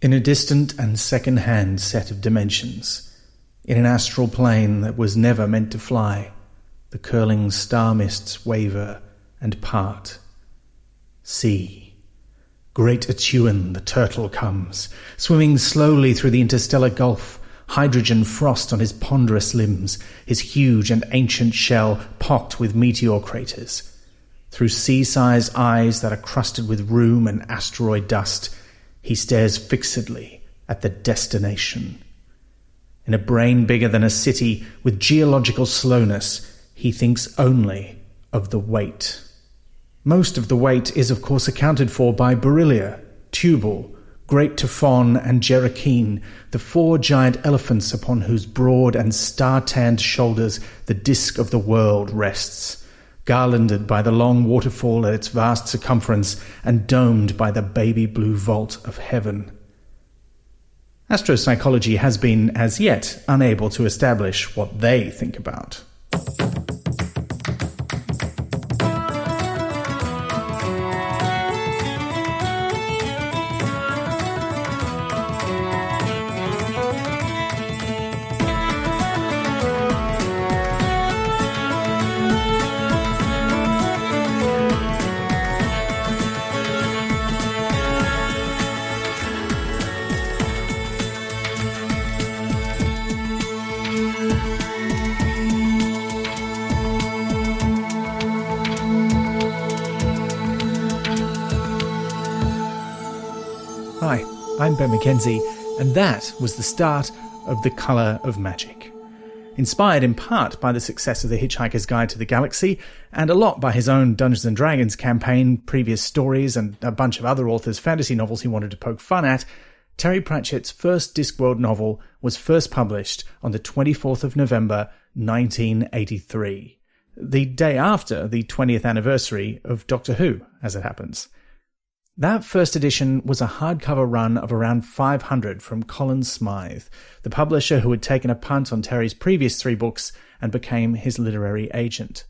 In a distant and second-hand set of dimensions, in an astral plane that was never meant to fly, the curling star mists waver and part. See, great Atuan the turtle comes, swimming slowly through the interstellar gulf, hydrogen frost on his ponderous limbs, his huge and ancient shell pocked with meteor craters. Through sea-sized eyes that are crusted with rheum and asteroid dust, he stares fixedly at the destination. In a brain bigger than a city, with geological slowness, he thinks only of the weight. Most of the weight is of course accounted for by Beryllia, Tubal, Great Typhon and Jerakeen, the four giant elephants upon whose broad and star-tanned shoulders the disk of the world rests, garlanded by the long waterfall at its vast circumference and domed by the baby blue vault of heaven. Astropsychology has been, as yet, unable to establish what they think about. Hi, I'm McKenzie, and that was the start of The Colour of Magic. Inspired in part by the success of The Hitchhiker's Guide to the Galaxy, and a lot by his own Dungeons & Dragons campaign, previous stories, and a bunch of other authors' fantasy novels he wanted to poke fun at, Terry Pratchett's first Discworld novel was first published on the 24th of November 1983, the day after the 20th anniversary of Doctor Who, as it happens. That first edition was a hardcover run of around 500 from Colin Smythe, the publisher who had taken a punt on Terry's previous 3 books and became his literary agent.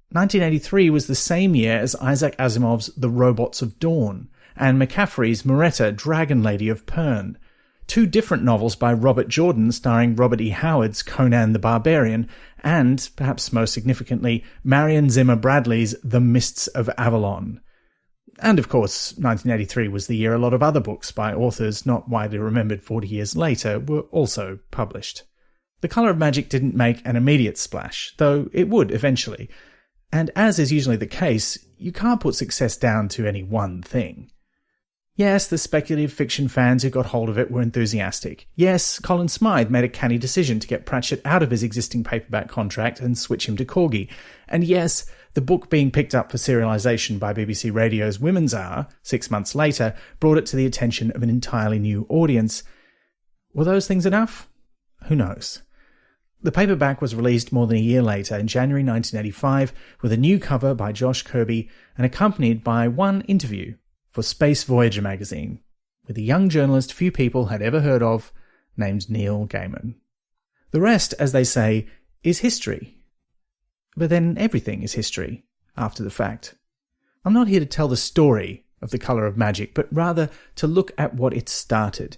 1983 was the same year as Isaac Asimov's The Robots of Dawn and McCaffrey's Moretta, Dragon Lady of Pern, 2 different novels by Robert Jordan starring Robert E. Howard's Conan the Barbarian, and, perhaps most significantly, Marion Zimmer Bradley's The Mists of Avalon. And of course, 1983 was the year a lot of other books by authors not widely remembered 40 years later were also published. The Colour of Magic didn't make an immediate splash, though it would eventually. And as is usually the case, you can't put success down to any one thing. Yes, the speculative fiction fans who got hold of it were enthusiastic. Yes, Colin Smythe made a canny decision to get Pratchett out of his existing paperback contract and switch him to Corgi. And yes, the book being picked up for serialisation by BBC Radio's Women's Hour 6 months later brought it to the attention of an entirely new audience. Were those things enough? Who knows? The paperback was released more than a year later in January 1985 with a new cover by Josh Kirby and accompanied by one interview for Space Voyager magazine with a young journalist few people had ever heard of named Neil Gaiman. The rest, as they say, is history. But then everything is history after the fact. I'm not here to tell the story of The Colour of Magic, but rather to look at what it started.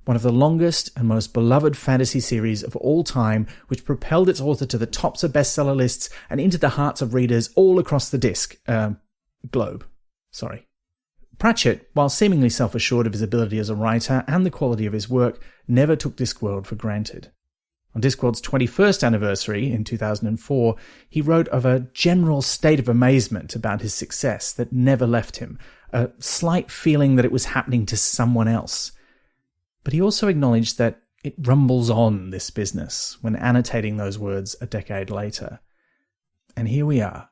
One of the longest and most beloved fantasy series of all time, which propelled its author to the tops of bestseller lists and into the hearts of readers all across the globe. Pratchett, while seemingly self-assured of his ability as a writer and the quality of his work, never took Discworld for granted. On Discworld's 21st anniversary in 2004, he wrote of a general state of amazement about his success that never left him, a slight feeling that it was happening to someone else. But he also acknowledged that it rumbles on, this business, when annotating those words a decade later. And here we are,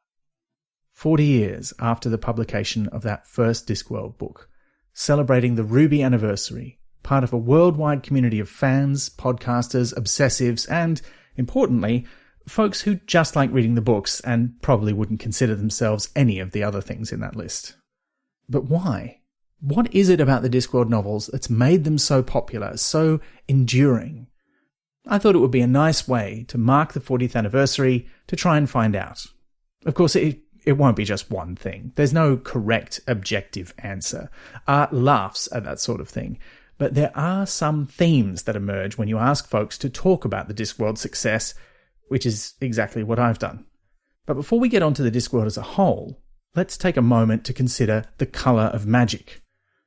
40 years after the publication of that first Discworld book, celebrating the Ruby anniversary, part of a worldwide community of fans, podcasters, obsessives, and, importantly, folks who just like reading the books and probably wouldn't consider themselves any of the other things in that list. But why? What is it about the Discworld novels that's made them so popular, so enduring? I thought it would be a nice way to mark the 40th anniversary to try and find out. Of course, it it won't be just one thing. There's no correct objective answer. Art laughs at that sort of thing. But there are some themes that emerge when you ask folks to talk about the Discworld success, which is exactly what I've done. But before we get onto the Discworld as a whole, let's take a moment to consider the colour of magic.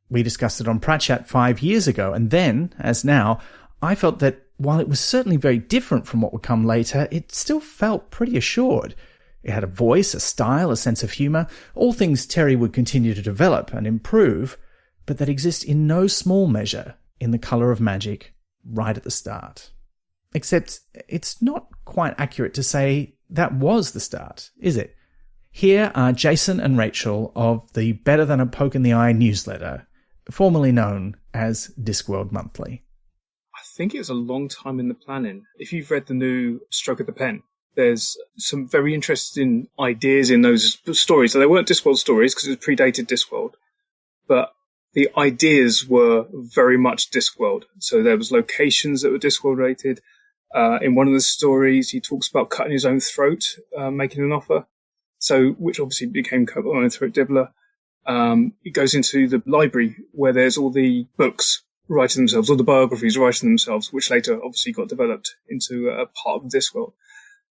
We discussed it on Pratchett 5 years ago, and then, as now, I felt that while it was certainly very different from what would come later, it still felt pretty assured. It had a voice, a style, a sense of humour, all things Terry would continue to develop and improve, but that exist in no small measure in the colour of magic right at the start. Except it's not quite accurate to say that was the start, is it? Here are Jason and Rachel of the Better Than a Poke in the Eye newsletter, formerly known as Discworld Monthly. I think it was a long time in the planning. If you've read the new Stroke of the Pen, there's some very interesting ideas in those stories. So they weren't Discworld stories because it predated Discworld, but the ideas were very much Discworld. So there was locations that were Discworld rated. In one of the stories, he talks about cutting his own throat, making an offer. So, which obviously became Cut My Own Throat Dibbler. It goes into the library where there's all the books writing themselves, all the biographies writing themselves, which later obviously got developed into a part of Discworld.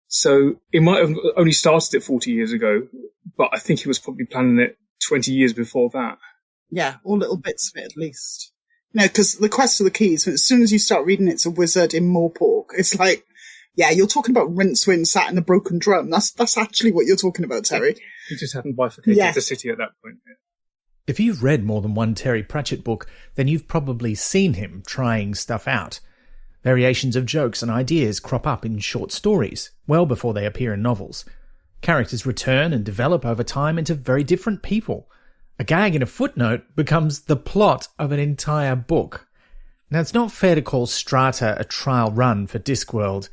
So it might have only started it 40 years ago, but I think he was probably planning it 20 years before that. Yeah, or little bits of it at least. You know, because the Quest of the Keys, as soon as you start reading It's a Wizard in Morpork, it's like, yeah, you're talking about Rincewind sat in a broken drum. That's actually what you're talking about, Terry. He just hadn't bifurcated the city at that point. Yeah. If you've read more than one Terry Pratchett book, then you've probably seen him trying stuff out. Variations of jokes and ideas crop up in short stories, well before they appear in novels. Characters return and develop over time into very different people. A gag in a footnote becomes the plot of an entire book. Now, it's not fair to call Strata a trial run for Discworld,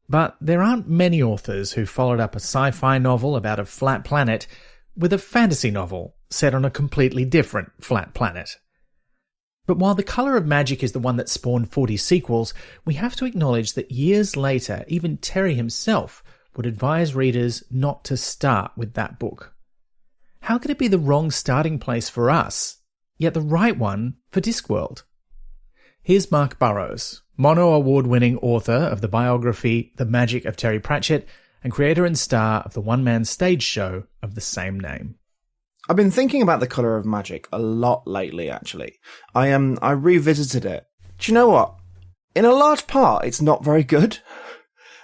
but there aren't many authors who followed up a sci-fi novel about a flat planet with a fantasy novel set on a completely different flat planet. But while The Colour of Magic is the one that spawned 40 sequels, we have to acknowledge that years later, even Terry himself would advise readers not to start with that book. How could it be the wrong starting place for us, yet the right one for Discworld? Here's Mark Burrows, Mono Award-winning author of the biography The Magic of Terry Pratchett and creator and star of the one-man stage show of the same name. I've been thinking about The Colour of Magic a lot lately, actually. I revisited it. Do you know what? In a large part, it's not very good.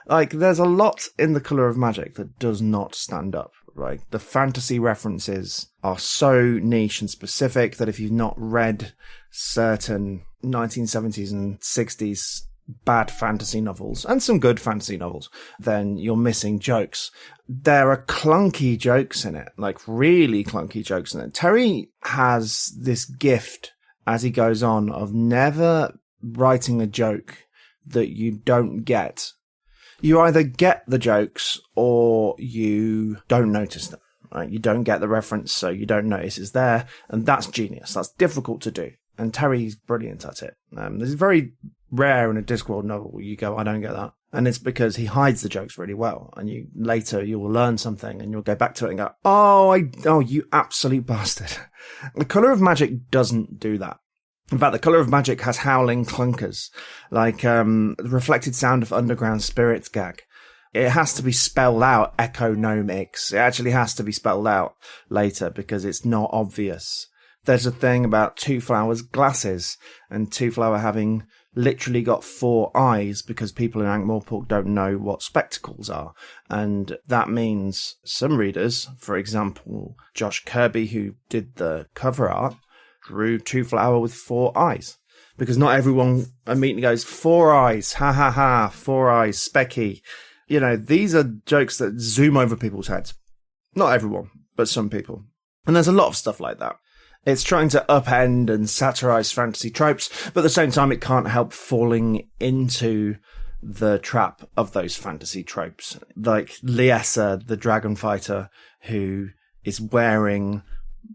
Like, there's a lot in The Colour of Magic that does not stand up, right? The fantasy references are so niche and specific that if you've not read certain 1970s and 60s bad fantasy novels, and some good fantasy novels, then you're missing jokes. There are clunky jokes in it, like really clunky jokes in it. Terry has this gift, as he goes on, of never writing a joke that you don't get. You either get the jokes or you don't notice them, right? You don't get the reference, so you don't notice it's there, and that's genius. That's difficult to do, and Terry's brilliant at it. This is very rare in a Discworld novel where you go, I don't get that. And it's because he hides the jokes really well, and you will learn something and you'll go back to it and go, oh, you absolute bastard. The Colour of Magic doesn't do that. In fact, The Colour of Magic has howling clunkers, like the reflected sound of underground spirits gag. It has to be spelled out, economics. It actually has to be spelled out later because it's not obvious. There's a thing about Two Flower's glasses and Two Flower having literally got 4 eyes because people in Ankh-Morpork don't know what spectacles are. And that means some readers, for example, Josh Kirby, who did the cover art, drew Two Flower with 4 eyes. Because not everyone immediately goes, 4 eyes, ha ha ha, 4 eyes, specky. You know, these are jokes that zoom over people's heads. Not everyone, but some people. And there's a lot of stuff like that. It's trying to upend and satirize fantasy tropes, but at the same time, it can't help falling into the trap of those fantasy tropes. Like Liesa, the dragon fighter, who is wearing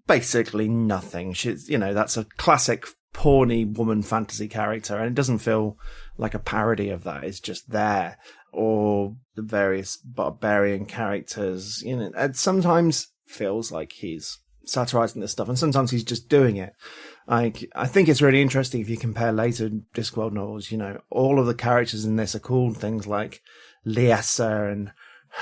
basically nothing. She's, that's a classic porny woman fantasy character, and it doesn't feel like a parody of that. It's just there. Or the various barbarian characters, and sometimes feels like he's satirizing this stuff, and sometimes he's just doing it. Like, I think it's really interesting if you compare later Discworld novels, you know, all of the characters in this are called things like Liesa and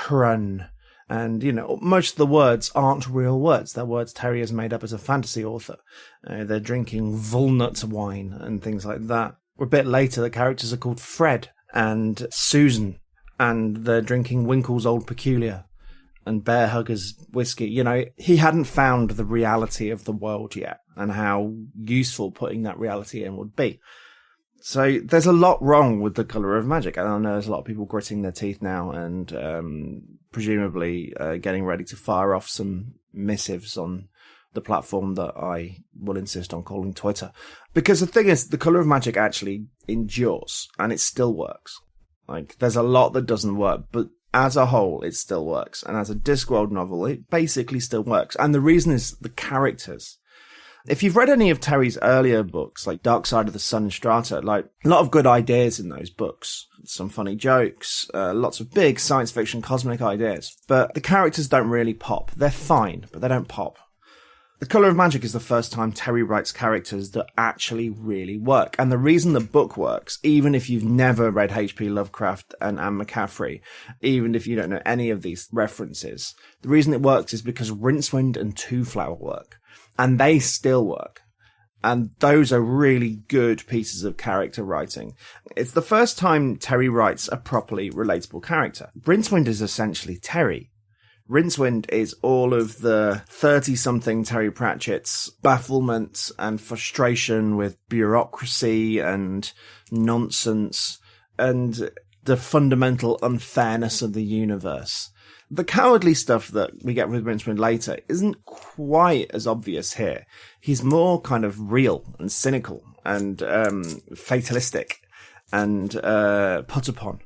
Hrun, and, you know, most of the words aren't real words. They're words Terry has made up as a fantasy author. They're drinking walnut wine and things like that. A bit later, the characters are called Fred and Susan, and they're drinking Winkle's Old Peculiar and Bear Hugger's whiskey. You know, he hadn't found the reality of the world yet and how useful putting that reality in would be. So there's a lot wrong with The Colour of Magic. And I know there's a lot of people gritting their teeth now and presumably getting ready to fire off some missives on the platform that I will insist on calling Twitter. Because the thing is, The Colour of Magic actually endures and it still works. Like, there's a lot that doesn't work, but as a whole, it still works. And as a Discworld novel, it basically still works. And the reason is the characters. If you've read any of Terry's earlier books, like Dark Side of the Sun and Strata, like, a lot of good ideas in those books. Some funny jokes, lots of big science fiction cosmic ideas. But the characters don't really pop. They're fine, but they don't pop. The Colour of Magic is the first time Terry writes characters that actually really work. And the reason the book works, even if you've never read H.P. Lovecraft and Anne McCaffrey, even if you don't know any of these references, the reason it works is because Rincewind and Two Flower work. And they still work. And those are really good pieces of character writing. It's the first time Terry writes a properly relatable character. Rincewind is essentially Terry. Rincewind is all of the 30-something Terry Pratchett's bafflement and frustration with bureaucracy and nonsense and the fundamental unfairness of the universe. The cowardly stuff that we get with Rincewind later isn't quite as obvious here. He's more kind of real and cynical and fatalistic and put upon.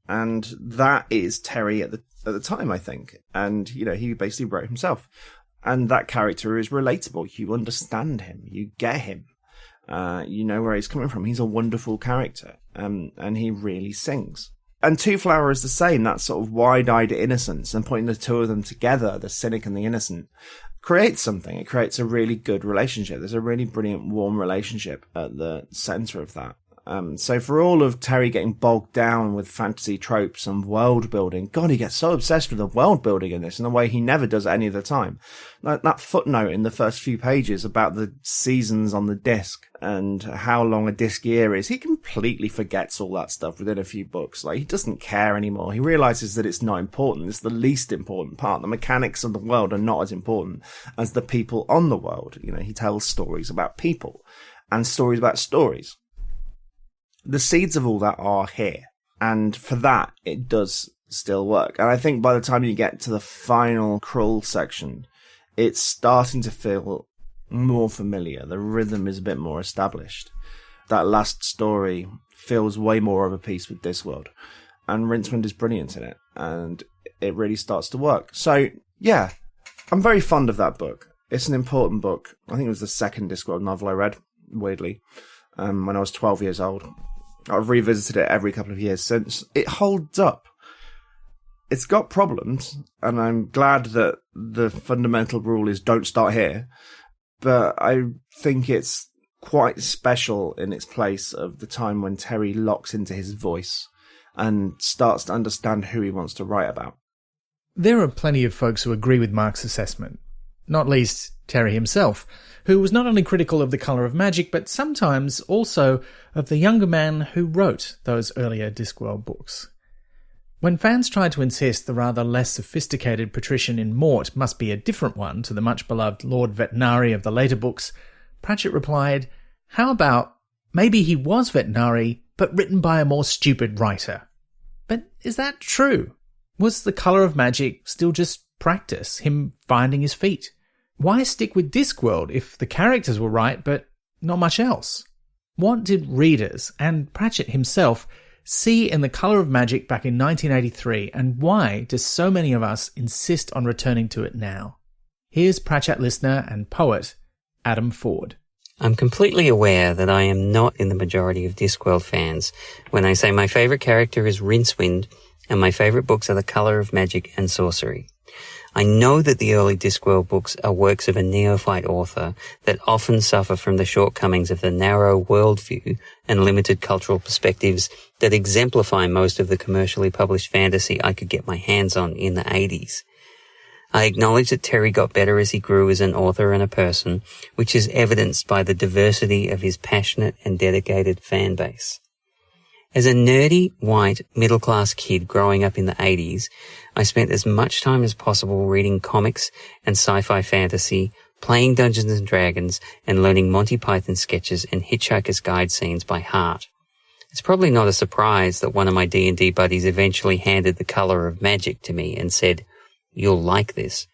And that is Terry at the time, I think. And, you know, he basically wrote himself. And that character is relatable. You understand him. You get him. You know where he's coming from. He's a wonderful character. And he really sings. And Two Flower is the same. That sort of wide-eyed innocence, and putting the two of them together, the cynic and the innocent, creates something. It creates a really good relationship. There's a really brilliant, warm relationship at the centre of that. So for all of Terry getting bogged down with fantasy tropes and world building, God, he gets so obsessed with the world building in this in a way he never does any of the time. Like that footnote in the first few pages about the seasons on the disc and how long a disc year is, he completely forgets all that stuff within a few books. Like, he doesn't care anymore. He realizes that it's not important. It's the least important part. The mechanics of the world are not as important as the people on the world. You know, he tells stories about people and stories about stories. The seeds of all that are here. And for that, it does still work. And I think by the time you get to the final Krull section, it's starting to feel more familiar. The rhythm is a bit more established. That last story feels way more of a piece with Discworld. And Rincewind is brilliant in it. And it really starts to work. So, yeah, I'm very fond of that book. It's an important book. I think it was the second Discworld novel I read, weirdly, when I was 12 years old. I've revisited it every couple of years since. It holds up. It's got problems, and I'm glad that the fundamental rule is don't start here. But I think it's quite special in its place of the time when Terry locks into his voice and starts to understand who he wants to write about. There are plenty of folks who agree with Mark's assessment, not least Terry himself, who was not only critical of The Colour of Magic, but sometimes also of the younger man who wrote those earlier Discworld books. When fans tried to insist the rather less sophisticated patrician in Mort must be a different one to the much-beloved Lord Vetinari of the later books, Pratchett replied, how about maybe he was Vetinari, but written by a more stupid writer? But is that true? Was The Colour of Magic still just practice, him finding his feet? Why stick with Discworld if the characters were right, but not much else? What did readers, and Pratchett himself, see in The Colour of Magic back in 1983, and why do so many of us insist on returning to it now? Here's Pratchett listener and poet, Adam Ford. I'm completely aware that I am not in the majority of Discworld fans when I say my favourite character is Rincewind, and my favourite books are The Colour of Magic and Sorcery. I know that the early Discworld books are works of a neophyte author that often suffer from the shortcomings of the narrow worldview and limited cultural perspectives that exemplify most of the commercially published fantasy I could get my hands on in the 80s. I acknowledge that Terry got better as he grew as an author and a person, which is evidenced by the diversity of his passionate and dedicated fan base. As a nerdy, white, middle-class kid growing up in the 80s, I spent as much time as possible reading comics and sci-fi fantasy, playing Dungeons and Dragons, and learning Monty Python sketches and Hitchhiker's Guide scenes by heart. It's probably not a surprise that one of my D&D buddies eventually handed The Color of Magic to me and said, "You'll like this."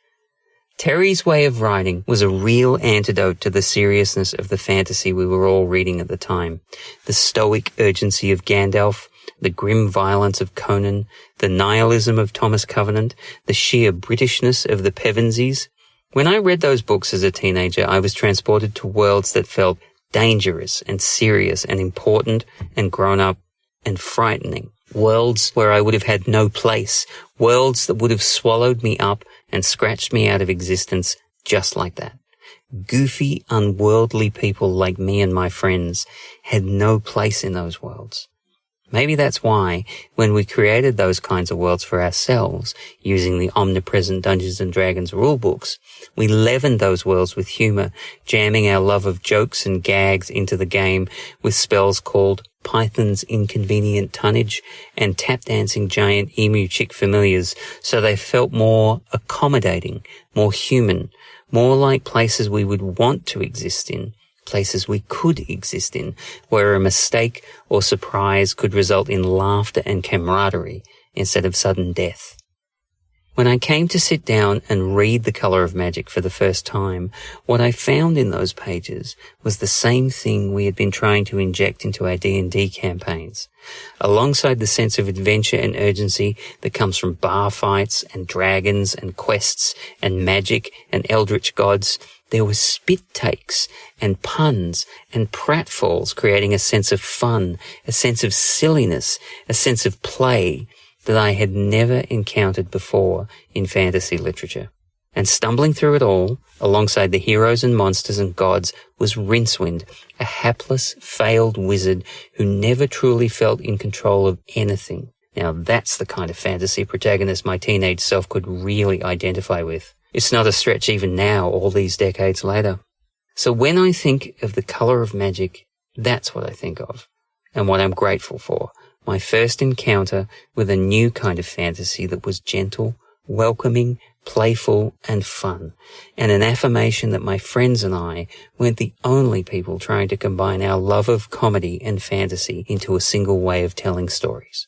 Terry's way of writing was a real antidote to the seriousness of the fantasy we were all reading at the time. The stoic urgency of Gandalf, the grim violence of Conan, the nihilism of Thomas Covenant, the sheer Britishness of the Pevensies. When I read those books as a teenager, I was transported to worlds that felt dangerous and serious and important and grown up and frightening. Worlds where I would have had no place. Worlds that would have swallowed me up and scratched me out of existence just like that. Goofy, unworldly people like me and my friends had no place in those worlds. Maybe that's why, when we created those kinds of worlds for ourselves, using the omnipresent Dungeons & Dragons rulebooks, we leavened those worlds with humour, jamming our love of jokes and gags into the game with spells called Python's Inconvenient Tonnage and tap-dancing giant emu chick familiars, so they felt more accommodating, more human, more like places we would want to exist in, places we could exist in, where a mistake or surprise could result in laughter and camaraderie instead of sudden death. When I came to sit down and read The Color of Magic for the first time, what I found in those pages was the same thing we had been trying to inject into our D&D campaigns. Alongside the sense of adventure and urgency that comes from bar fights and dragons and quests and magic and eldritch gods, there were spit takes and puns and pratfalls, creating a sense of fun, a sense of silliness, a sense of play that I had never encountered before in fantasy literature. And stumbling through it all, alongside the heroes and monsters and gods, was Rincewind, a hapless, failed wizard who never truly felt in control of anything. Now that's the kind of fantasy protagonist my teenage self could really identify with. It's not a stretch even now, all these decades later. So when I think of The Color of Magic, that's what I think of, and what I'm grateful for. My first encounter with a new kind of fantasy that was gentle, welcoming, playful, and fun, and an affirmation that my friends and I weren't the only people trying to combine our love of comedy and fantasy into a single way of telling stories.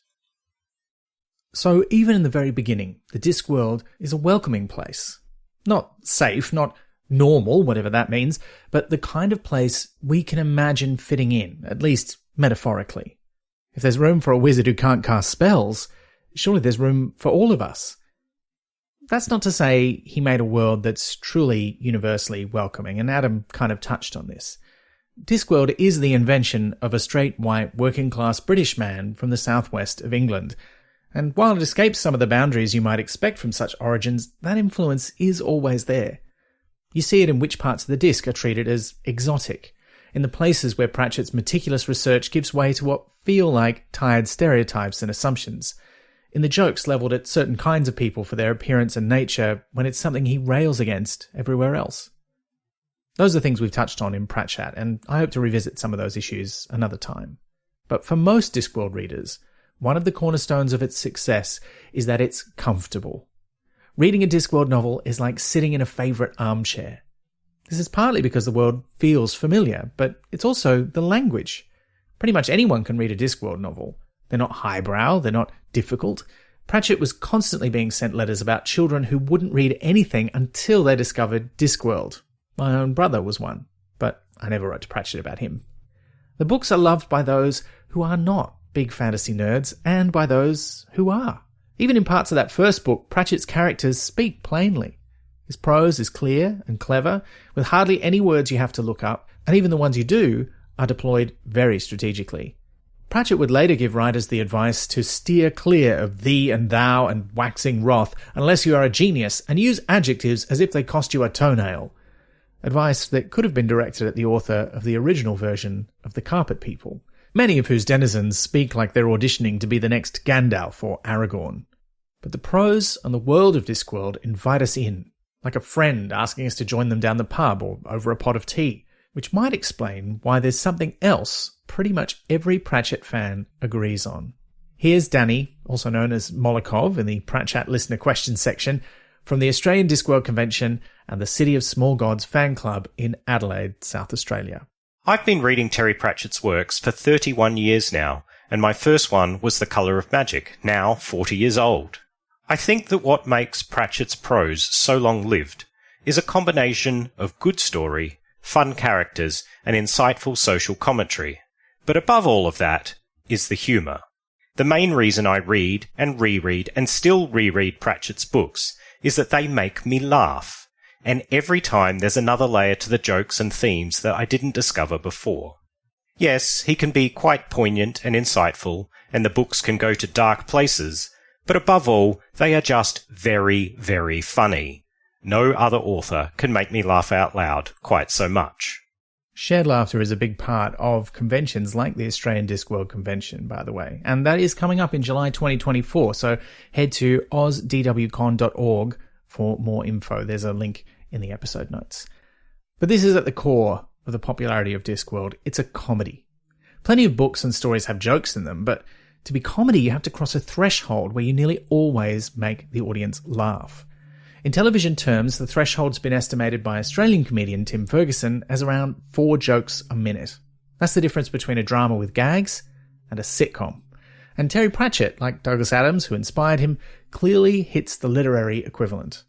So even in the very beginning, the Discworld is a welcoming place. Not safe, not normal, whatever that means, but the kind of place we can imagine fitting in, at least metaphorically. If there's room for a wizard who can't cast spells, surely there's room for all of us. That's not to say he made a world that's truly universally welcoming, and Adam kind of touched on this. Discworld is the invention of a straight, white, working-class British man from the southwest of England, and while it escapes some of the boundaries you might expect from such origins, that influence is always there. You see it in which parts of the disc are treated as exotic, in the places where Pratchett's meticulous research gives way to what feel like tired stereotypes and assumptions, in the jokes levelled at certain kinds of people for their appearance and nature when it's something he rails against everywhere else. Those are things we've touched on in Pratchett, and I hope to revisit some of those issues another time. But for most Discworld readers, one of the cornerstones of its success is that it's comfortable. Reading a Discworld novel is like sitting in a favourite armchair. This is partly because the world feels familiar, but it's also the language. Pretty much anyone can read a Discworld novel. They're not highbrow, they're not difficult. Pratchett was constantly being sent letters about children who wouldn't read anything until they discovered Discworld. My own brother was one, but I never wrote to Pratchett about him. The books are loved by those who are not big fantasy nerds, and by those who are. Even in parts of that first book, Pratchett's characters speak plainly. His prose is clear and clever, with hardly any words you have to look up, and even the ones you do are deployed very strategically. Pratchett would later give writers the advice to steer clear of thee and thou and waxing wrath unless you are a genius, and use adjectives as if they cost you a toenail. Advice that could have been directed at the author of the original version of The Carpet People, many of whose denizens speak like they're auditioning to be the next Gandalf or Aragorn. But the prose and the world of Discworld invite us in, like a friend asking us to join them down the pub or over a pot of tea, which might explain why there's something else pretty much every Pratchett fan agrees on. Here's Danny, also known as Molokov in the Pratchett listener questions section, from the Australian Discworld Convention and the City of Small Gods fan club in Adelaide, South Australia. I've been reading Terry Pratchett's works for 31 years now, and my first one was The Colour of Magic, now 40 years old. I think that what makes Pratchett's prose so long-lived is a combination of good story, fun characters, and insightful social commentary. But above all of that is the humour. The main reason I read and reread and still reread Pratchett's books is that they make me laugh, and every time there's another layer to the jokes and themes that I didn't discover before. Yes, he can be quite poignant and insightful, and the books can go to dark places, but above all, they are just very, very funny. No other author can make me laugh out loud quite so much. Shared laughter is a big part of conventions like the Australian Discworld Convention, by the way, and that is coming up in July 2024, so head to ozdwcon.org for more info. There's a link in the episode notes. But this is at the core of the popularity of Discworld. It's a comedy. Plenty of books and stories have jokes in them, but to be comedy, you have to cross a threshold where you nearly always make the audience laugh. In television terms, the threshold's been estimated by Australian comedian Tim Ferguson as around 4 jokes a minute. That's the difference between a drama with gags and a sitcom. And Terry Pratchett, like Douglas Adams, who inspired him, clearly hits the literary equivalent.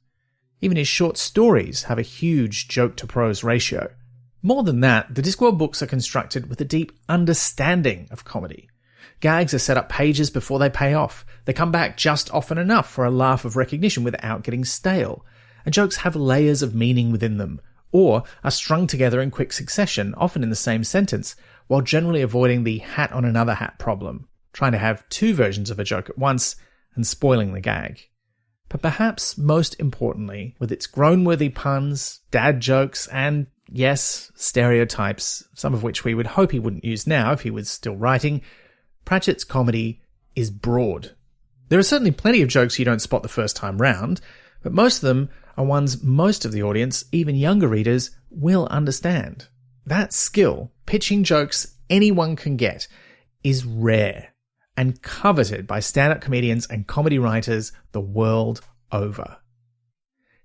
Even his short stories have a huge joke-to-prose ratio. More than that, the Discworld books are constructed with a deep understanding of comedy. Gags are set up pages before they pay off. They come back just often enough for a laugh of recognition without getting stale. And jokes have layers of meaning within them, or are strung together in quick succession, often in the same sentence, while generally avoiding the hat on another hat problem, trying to have 2 versions of a joke at once and spoiling the gag. But perhaps most importantly, with its groan-worthy puns, dad jokes, and, yes, stereotypes, some of which we would hope he wouldn't use now if he was still writing, Pratchett's comedy is broad. There are certainly plenty of jokes you don't spot the first time round, but most of them are ones most of the audience, even younger readers, will understand. That skill, pitching jokes anyone can get, is rare and coveted by stand-up comedians and comedy writers the world over.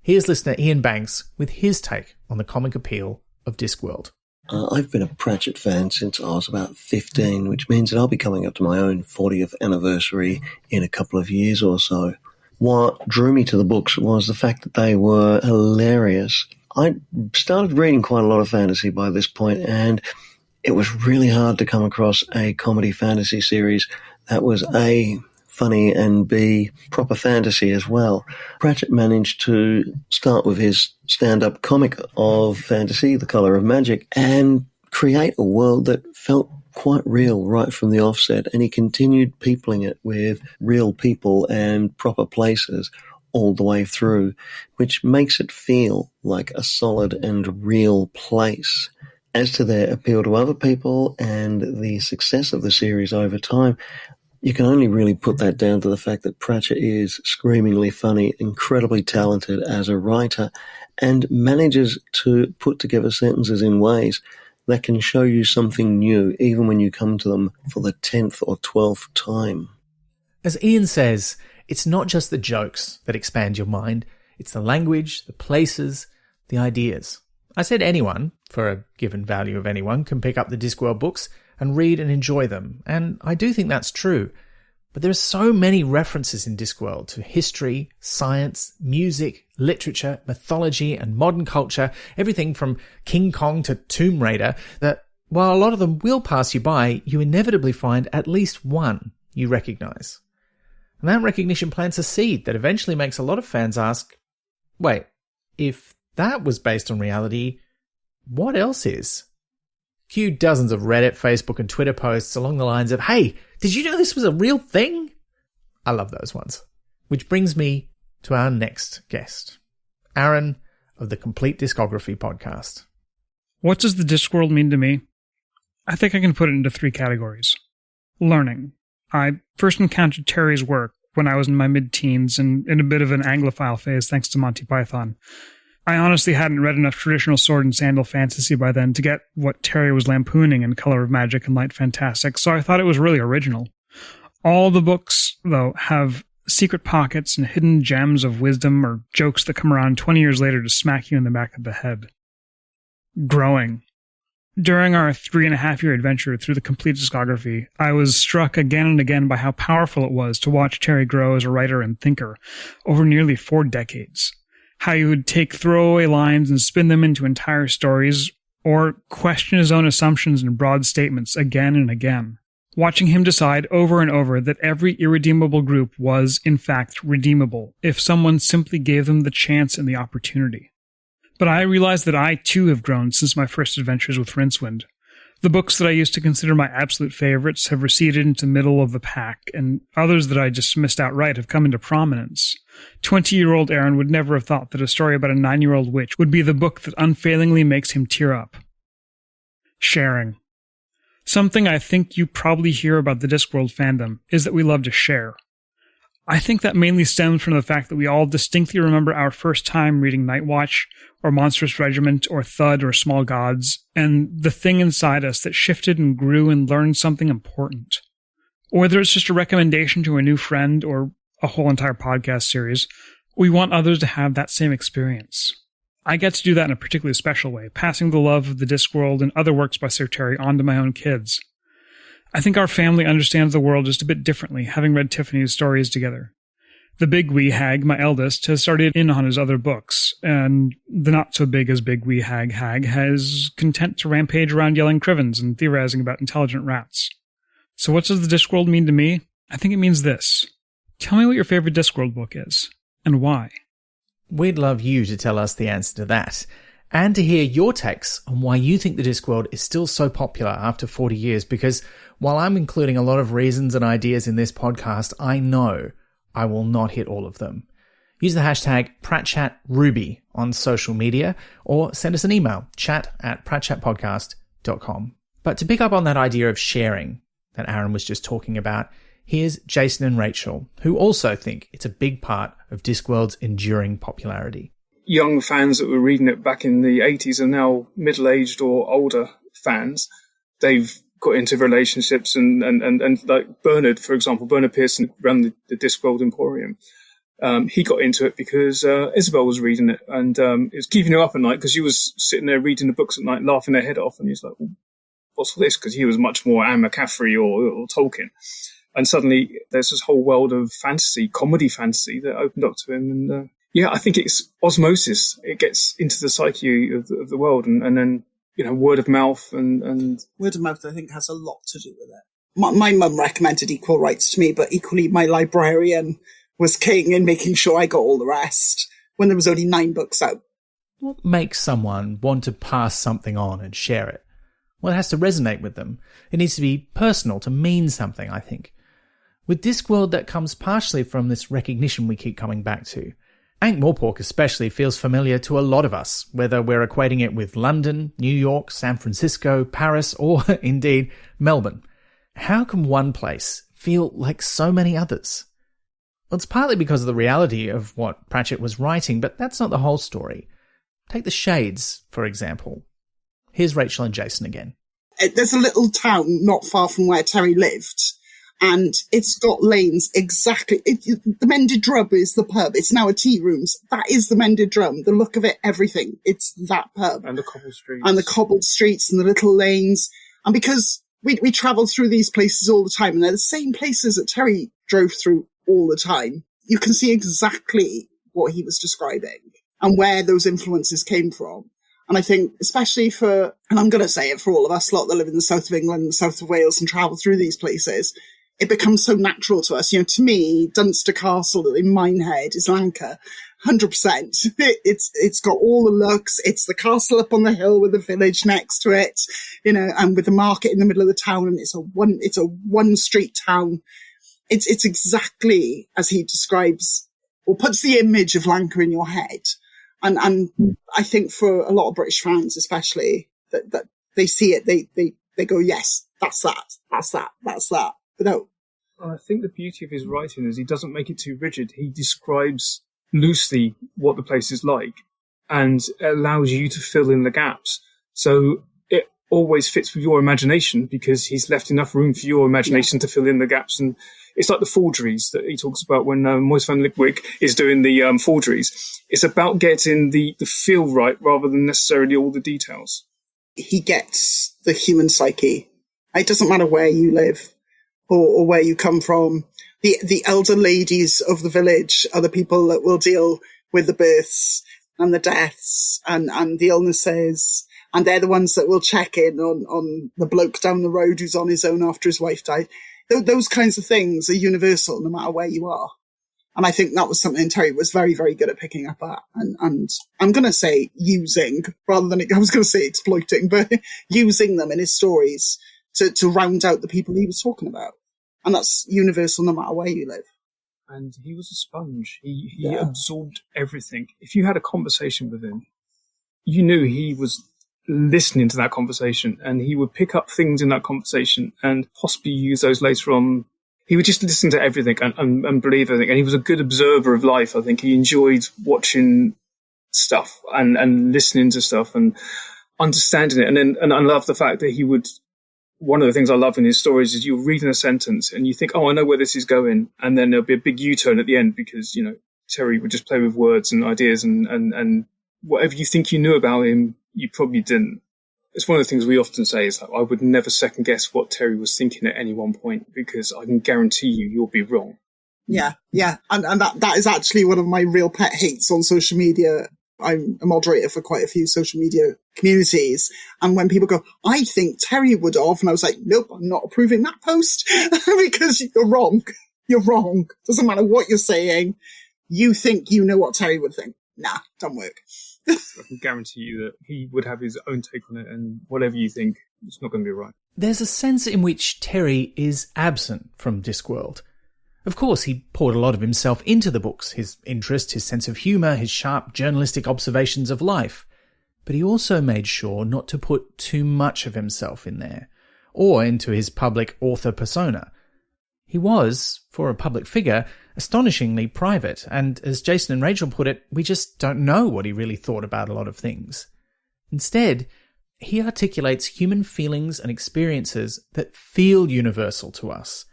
Here's listener Ian Banks with his take on the comic appeal of Discworld. I've been a Pratchett fan since I was about 15, which means that I'll be coming up to my own 40th anniversary in a couple of years or so. What drew me to the books was the fact that they were hilarious. I started reading quite a lot of fantasy by this point, and it was really hard to come across a comedy fantasy series that was A, funny, and B, proper fantasy as well. Pratchett managed to start with his stand-up comic of fantasy, The Colour of Magic, and create a world that felt quite real right from the offset, and he continued peopling it with real people and proper places all the way through, which makes it feel like a solid and real place. As to their appeal to other people and the success of the series over time, you can only really put that down to the fact that Pratchett is screamingly funny, incredibly talented as a writer, and manages to put together sentences in ways that can show you something new, even when you come to them for the 10th or 12th time. As Ian says, it's not just the jokes that expand your mind, it's the language, the places, the ideas. I said anyone, for a given value of anyone, can pick up the Discworld books and read and enjoy them, and I do think that's true. But there are so many references in Discworld to history, science, music, literature, mythology, and modern culture, everything from King Kong to Tomb Raider, that while a lot of them will pass you by, you inevitably find at least one you recognise. And that recognition plants a seed that eventually makes a lot of fans ask, wait, if that was based on reality, what else is? Cue dozens of Reddit, Facebook, and Twitter posts along the lines of, "Hey, did you know this was a real thing?" I love those ones. Which brings me to our next guest, Aaron of the Complete Discography podcast. What does the Discworld mean to me? I think I can put it into 3 categories. Learning. I first encountered Terry's work when I was in my mid-teens and in a bit of an Anglophile phase thanks to Monty Python. I honestly hadn't read enough traditional sword and sandal fantasy by then to get what Terry was lampooning in Color of Magic and Light Fantastic, so I thought it was really original. All the books, though, have secret pockets and hidden gems of wisdom or jokes that come around 20 years later to smack you in the back of the head. Growing. During our 3.5-year adventure through the Complete Discography, I was struck again and again by how powerful it was to watch Terry grow as a writer and thinker over nearly 4 decades. How he would take throwaway lines and spin them into entire stories, or question his own assumptions and broad statements again and again. Watching him decide over and over that every irredeemable group was, in fact, redeemable if someone simply gave them the chance and the opportunity. But I realized that I, too, have grown since my first adventures with Rincewind. The books that I used to consider my absolute favorites have receded into the middle of the pack, and others that I dismissed outright have come into prominence. 20-year-old Aaron would never have thought that a story about a 9-year-old witch would be the book that unfailingly makes him tear up. Sharing. Something I think you probably hear about the Discworld fandom is that we love to share. I think that mainly stems from the fact that we all distinctly remember our first time reading Nightwatch, or Monstrous Regiment, or Thud, or Small Gods, and the thing inside us that shifted and grew and learned something important. Or whether it's just a recommendation to a new friend, or a whole entire podcast series, we want others to have that same experience. I get to do that in a particularly special way, passing the love of the Discworld and other works by Sir Terry on to my own kids. I think our family understands the world just a bit differently, having read Tiffany's stories together. The big wee hag, my eldest, has started in on his other books, and the not-so-big-as-big wee hag has content to rampage around yelling crivens and theorizing about intelligent rats. So what does the Discworld mean to me? I think it means this. Tell me what your favorite Discworld book is, and why. We'd love you to tell us the answer to that, and to hear your takes on why you think the Discworld is still so popular after 40 years, because while I'm including a lot of reasons and ideas in this podcast, I know I will not hit all of them. Use the hashtag PratchettRuby on social media, or send us an email, chat@pratchettpodcast.com. But to pick up on that idea of sharing that Aaron was just talking about, here's Jason and Rachel, who also think it's a big part of Discworld's enduring popularity. Young fans that were reading it back in the 80s are now middle-aged or older fans. They've got into relationships and like Bernard, for example, Bernard Pearson ran the Discworld Emporium. He got into it because Isabel was reading it, and it was keeping him up at night because she was sitting there reading the books at night, laughing her head off, and he's like, well, what's all this? Because he was much more Anne McCaffrey or Tolkien. And suddenly there's this whole world of fantasy, comedy fantasy that opened up to him. And I think it's osmosis. It gets into the psyche of the world, and then, word of mouth and word of mouth, I think, has a lot to do with it. My mum recommended Equal Rights to me, but equally my librarian was king in making sure I got all the rest when there was only 9 books out. What makes someone want to pass something on and share it? Well, it has to resonate with them. It needs to be personal, to mean something, I think. With Discworld, that comes partially from this recognition we keep coming back to. Ankh-Morpork especially feels familiar to a lot of us, whether we're equating it with London, New York, San Francisco, Paris, or indeed Melbourne. How can one place feel like so many others? Well, it's partly because of the reality of what Pratchett was writing, but that's not the whole story. Take the Shades, for example. Here's Rachel and Jason again. There's a little town not far from where Terry lived, and it's got lanes exactly. The Mended Drum is the pub. It's now a tea rooms. That is the Mended Drum. The look of it, everything. It's that pub. And the cobbled streets. And the cobbled streets and the little lanes. And because we travel through these places all the time, and they're the same places that Terry drove through all the time, you can see exactly what he was describing and where those influences came from. And I think, especially for, and I'm going to say it for all of us lot that live in the south of England and south of Wales and travel through these places, it becomes so natural to us. To me, Dunster Castle in Minehead is Lanka, 100%. It's got all the looks. It's the castle up on the hill with the village next to it, and with the market in the middle of the town, and it's a one street town. It's exactly as he describes or puts the image of Lanka in your head. And I think for a lot of British fans, especially, that they see it, they go, yes, that's that. Without. I think the beauty of his writing is he doesn't make it too rigid. He describes loosely what the place is like and allows you to fill in the gaps. So it always fits with your imagination because he's left enough room for your imagination to fill in the gaps. And it's like the forgeries that he talks about when Moise van Lipwijk is doing the forgeries. It's about getting the feel right rather than necessarily all the details. He gets the human psyche. It doesn't matter where you live or where you come from. The elder ladies of the village are the people that will deal with the births and the deaths and the illnesses. And they're the ones that will check in on the bloke down the road who's on his own after his wife died. Those kinds of things are universal no matter where you are. And I think that was something Terry was very, very good at picking up at. And I'm going to say using rather than, I was going to say exploiting, but using them in his stories to round out the people he was talking about. And that's universal no matter where you live. And he was a sponge. He absorbed everything. If you had a conversation with him, you knew he was listening to that conversation and he would pick up things in that conversation and possibly use those later on. He would just listen to everything and believe everything. And he was a good observer of life. I think he enjoyed watching stuff and listening to stuff and understanding it. And I love the fact that he would, one of the things I love in his stories is you're reading a sentence and you think, oh, I know where this is going. And then there'll be a big U-turn at the end because, Terry would just play with words and ideas and whatever you think you knew about him, you probably didn't. It's one of the things we often say is that I would never second guess what Terry was thinking at any one point because I can guarantee you'll be wrong. Yeah. And that is actually one of my real pet hates on social media. I'm a moderator for quite a few social media communities. And when people go, I think Terry would have, and I was like, nope, I'm not approving that post because you're wrong. You're wrong. Doesn't matter what you're saying. You think you know what Terry would think. Nah, don't work. I can guarantee you that he would have his own take on it and whatever you think, it's not going to be right. There's a sense in which Terry is absent from Discworld. Of course, he poured a lot of himself into the books, his interest, his sense of humour, his sharp journalistic observations of life. But he also made sure not to put too much of himself in there, or into his public author persona. He was, for a public figure, astonishingly private, and as Jason and Rachel put it, we just don't know what he really thought about a lot of things. Instead, he articulates human feelings and experiences that feel universal to us.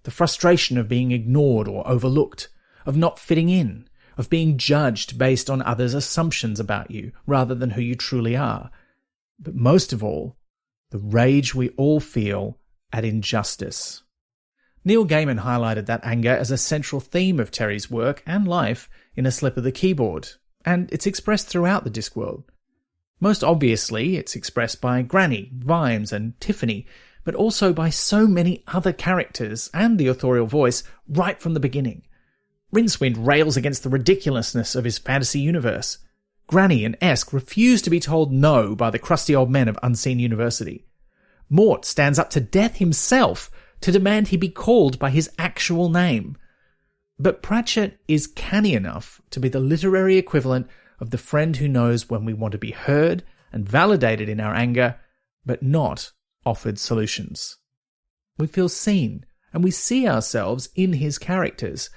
The frustration of being ignored or overlooked, of not fitting in, of being judged based on others' assumptions about you rather than who you truly are. But most of all, the rage we all feel at injustice. Neil Gaiman highlighted that anger as a central theme of Terry's work and life in A Slip of the Keyboard, and it's expressed throughout the Discworld. Most obviously, it's expressed by Granny, Vimes, and Tiffany, but also by so many other characters and the authorial voice right from the beginning. Rincewind rails against the ridiculousness of his fantasy universe. Granny and Esk refuse to be told no by the crusty old men of Unseen University. Mort stands up to Death himself to demand he be called by his actual name. But Pratchett is canny enough to be the literary equivalent of the friend who knows when we want to be heard and validated in our anger, but not offered solutions. We feel seen, and we see ourselves in his characters,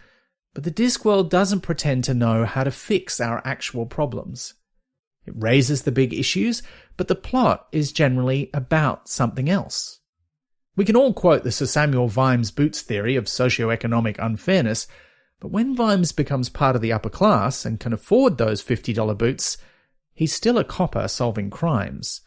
but the Discworld doesn't pretend to know how to fix our actual problems. It raises the big issues, but the plot is generally about something else. We can all quote the Sir Samuel Vimes Boots theory of socioeconomic unfairness, but when Vimes becomes part of the upper class and can afford those $50 boots, he's still a copper solving crimes.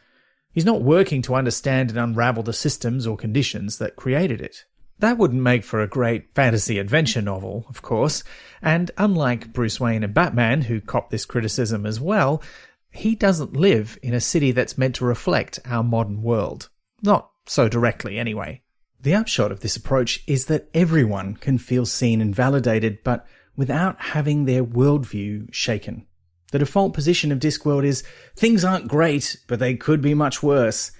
He's not working to understand and unravel the systems or conditions that created it. That wouldn't make for a great fantasy adventure novel, of course, and unlike Bruce Wayne and Batman, who cop this criticism as well, he doesn't live in a city that's meant to reflect our modern world. Not so directly, anyway. The upshot of this approach is that everyone can feel seen and validated, but without having their worldview shaken. The default position of Discworld is, things aren't great, but they could be much worse.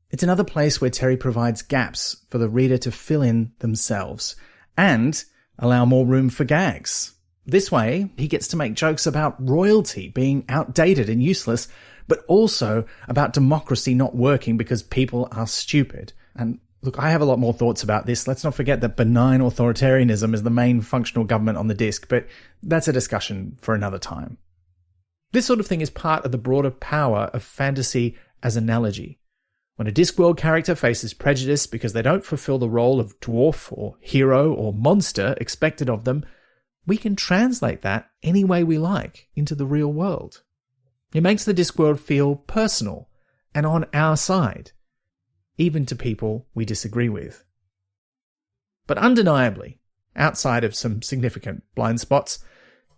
It's another place where Terry provides gaps for the reader to fill in themselves and allow more room for gags. This way, he gets to make jokes about royalty being outdated and useless, but also about democracy not working because people are stupid. And look, I have a lot more thoughts about this. Let's not forget that benign authoritarianism is the main functional government on the disc, but that's a discussion for another time. This sort of thing is part of the broader power of fantasy as analogy. When a Discworld character faces prejudice because they don't fulfill the role of dwarf or hero or monster expected of them, we can translate that any way we like into the real world. It makes the Discworld feel personal and on our side, even to people we disagree with. But undeniably, outside of some significant blind spots,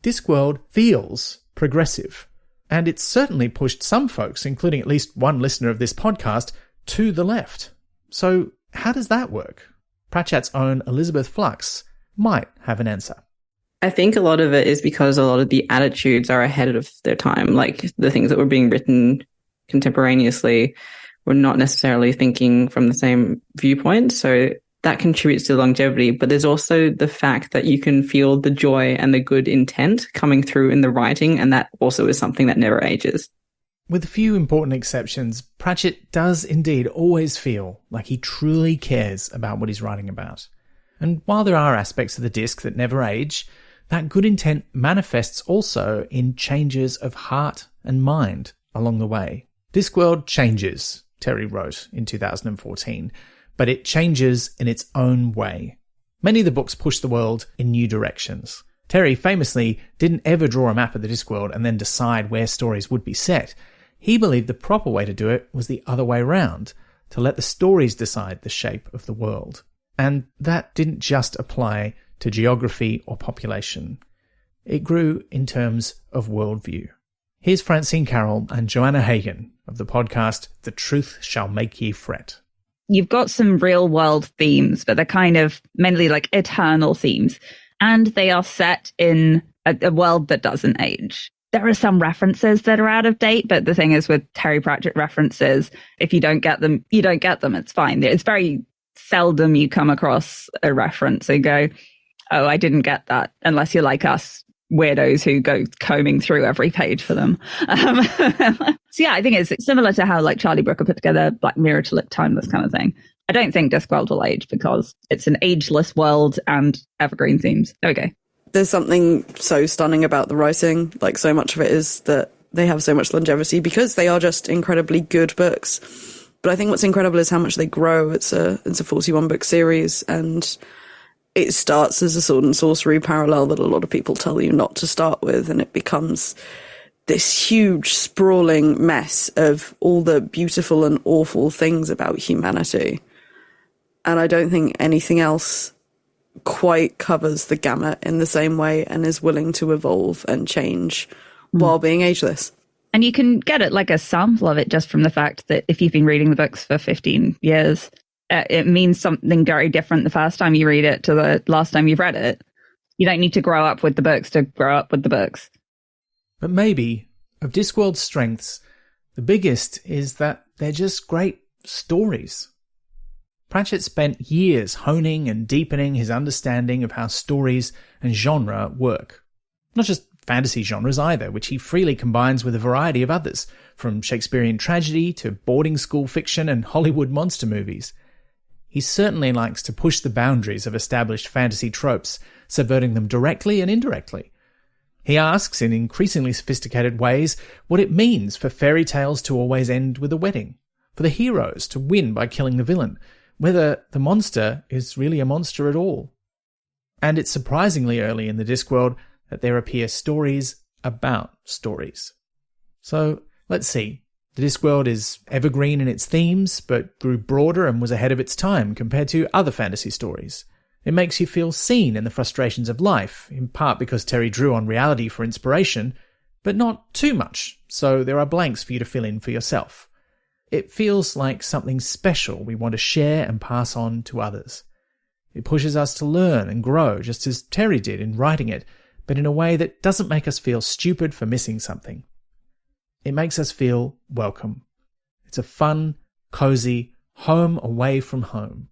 Discworld feels progressive, and it's certainly pushed some folks, including at least one listener of this podcast, to the left. So how does that work? Pratchett's own Elizabeth Flux might have an answer. I think a lot of it is because a lot of the attitudes are ahead of their time. Like the things that were being written contemporaneously were not necessarily thinking from the same viewpoint. So that contributes to longevity. But there's also the fact that you can feel the joy and the good intent coming through in the writing. And that also is something that never ages. With a few important exceptions, Pratchett does indeed always feel like he truly cares about what he's writing about. And while there are aspects of the disc that never age, that good intent manifests also in changes of heart and mind along the way. Discworld changes, Terry wrote in 2014, but it changes in its own way. Many of the books push the world in new directions. Terry famously didn't ever draw a map of the Discworld and then decide where stories would be set. He believed the proper way to do it was the other way round, to let the stories decide the shape of the world. And that didn't just apply to geography or population. It grew in terms of worldview. Here's Francine Carroll and Joanna Hagen of the podcast The Truth Shall Make Ye Fret. You've got some real world themes, but they're kind of mainly like eternal themes. And they are set in a world that doesn't age. There are some references that are out of date, but the thing is with Terry Pratchett references, if you don't get them, you don't get them. It's fine. It's very seldom you come across a reference and go, oh, I didn't get that, unless you're like us weirdos who go combing through every page for them. So yeah, I think it's similar to how like Charlie Brooker put together Black Mirror to look timeless kind of thing. I don't think Discworld will age because it's an ageless world and evergreen themes. There we go. There's something so stunning about the writing. Like so much of it is that they have so much longevity because they are just incredibly good books. But I think what's incredible is how much they grow. It's a 41 book series, and it starts as a sword and sorcery parallel that a lot of people tell you not to start with, and it becomes this huge sprawling mess of all the beautiful and awful things about humanity. And I don't think anything else quite covers the gamut in the same way and is willing to evolve and change while being ageless. And you can get it like a sample of it just from the fact that if you've been reading the books for 15 years, it means something very different the first time you read it to the last time you've read it. You don't need to grow up with the books to grow up with the books. But maybe, of Discworld's strengths, the biggest is that they're just great stories. Pratchett spent years honing and deepening his understanding of how stories and genre work. Not just fantasy genres either, which he freely combines with a variety of others, from Shakespearean tragedy to boarding school fiction and Hollywood monster movies. He certainly likes to push the boundaries of established fantasy tropes, subverting them directly and indirectly. He asks, in increasingly sophisticated ways, what it means for fairy tales to always end with a wedding, for the heroes to win by killing the villain, whether the monster is really a monster at all. And it's surprisingly early in the Discworld that there appear stories about stories. So, let's see. The Discworld is evergreen in its themes, but grew broader and was ahead of its time compared to other fantasy stories. It makes you feel seen in the frustrations of life, in part because Terry drew on reality for inspiration, but not too much, so there are blanks for you to fill in for yourself. It feels like something special we want to share and pass on to others. It pushes us to learn and grow, just as Terry did in writing it, but in a way that doesn't make us feel stupid for missing something. It makes us feel welcome. It's a fun, cozy home away from home.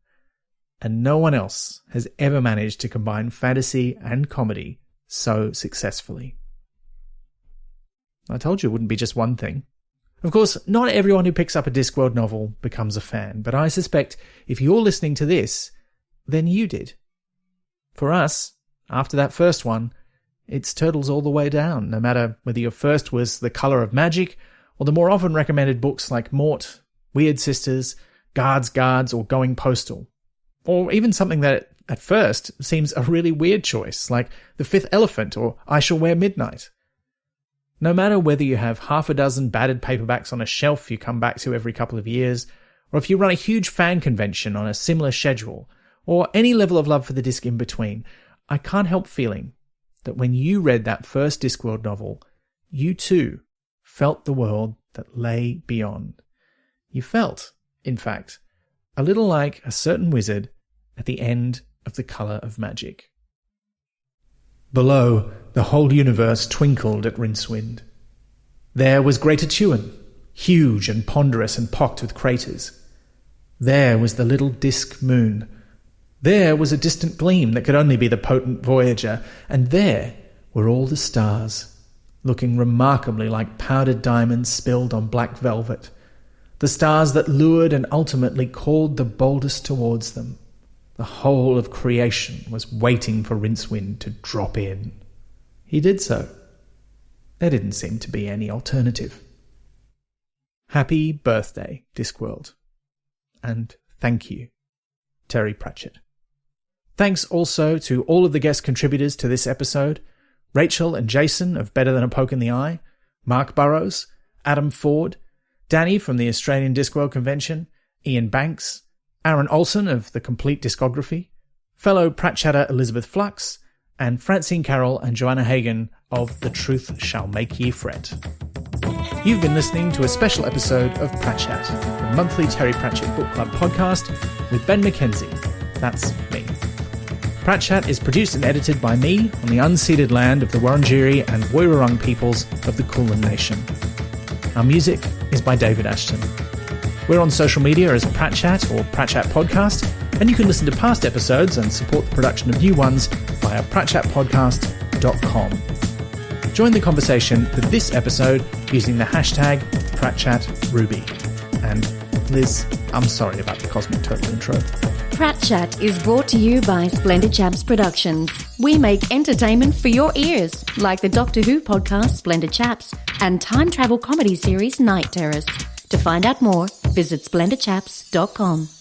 And no one else has ever managed to combine fantasy and comedy so successfully. I told you it wouldn't be just one thing. Of course, not everyone who picks up a Discworld novel becomes a fan, but I suspect if you're listening to this, then you did. For us, after that first one, it's turtles all the way down, no matter whether your first was The Colour of Magic or the more often recommended books like Mort, Weird Sisters, Guards, or Going Postal. Or even something that at first seems a really weird choice, like The Fifth Elephant or I Shall Wear Midnight. No matter whether you have half a dozen battered paperbacks on a shelf you come back to every couple of years, or if you run a huge fan convention on a similar schedule, or any level of love for the disc in between, I can't help feeling that when you read that first Discworld novel, you too felt the world that lay beyond. You felt, in fact, a little like a certain wizard at the end of The Colour of Magic. Below, the whole universe twinkled at Rincewind. There was Greater Tuin, huge and ponderous and pocked with craters. There was the little disk moon. There was a distant gleam that could only be the potent Voyager, and there were all the stars, looking remarkably like powdered diamonds spilled on black velvet, the stars that lured and ultimately called the boldest towards them. The whole of creation was waiting for Rincewind to drop in. He did so. There didn't seem to be any alternative. Happy birthday, Discworld. And thank you, Terry Pratchett. Thanks also to all of the guest contributors to this episode, Rachel and Jason of Better Than a Poke in the Eye, Mark Burrows, Adam Ford, Danny from the Australian Discworld Convention, Ian Banks, Aaron Olson of The Complete Discography, fellow Pratchetter Elizabeth Flux, and Francine Carroll and Joanna Hagan of The Truth Shall Make Ye Fret. You've been listening to a special episode of Pratchat, the monthly Terry Pratchett Book Club podcast with Ben McKenzie. That's me. Pratchat is produced and edited by me on the unceded land of the Wurundjeri and Woiwurrung peoples of the Kulin Nation. Our music is by David Ashton. We're on social media as Pratchat or Pratchat Podcast, and you can listen to past episodes and support the production of new ones via pratchatpodcast.com. Join the conversation for this episode using the hashtag PratchatRuby. And Liz, I'm sorry about the Cosmic Turtle intro. Pratchat is brought to you by Splendid Chaps Productions. We make entertainment for your ears, like the Doctor Who podcast Splendid Chaps and time travel comedy series Night Terrace. To find out more, visit splendidchaps.com.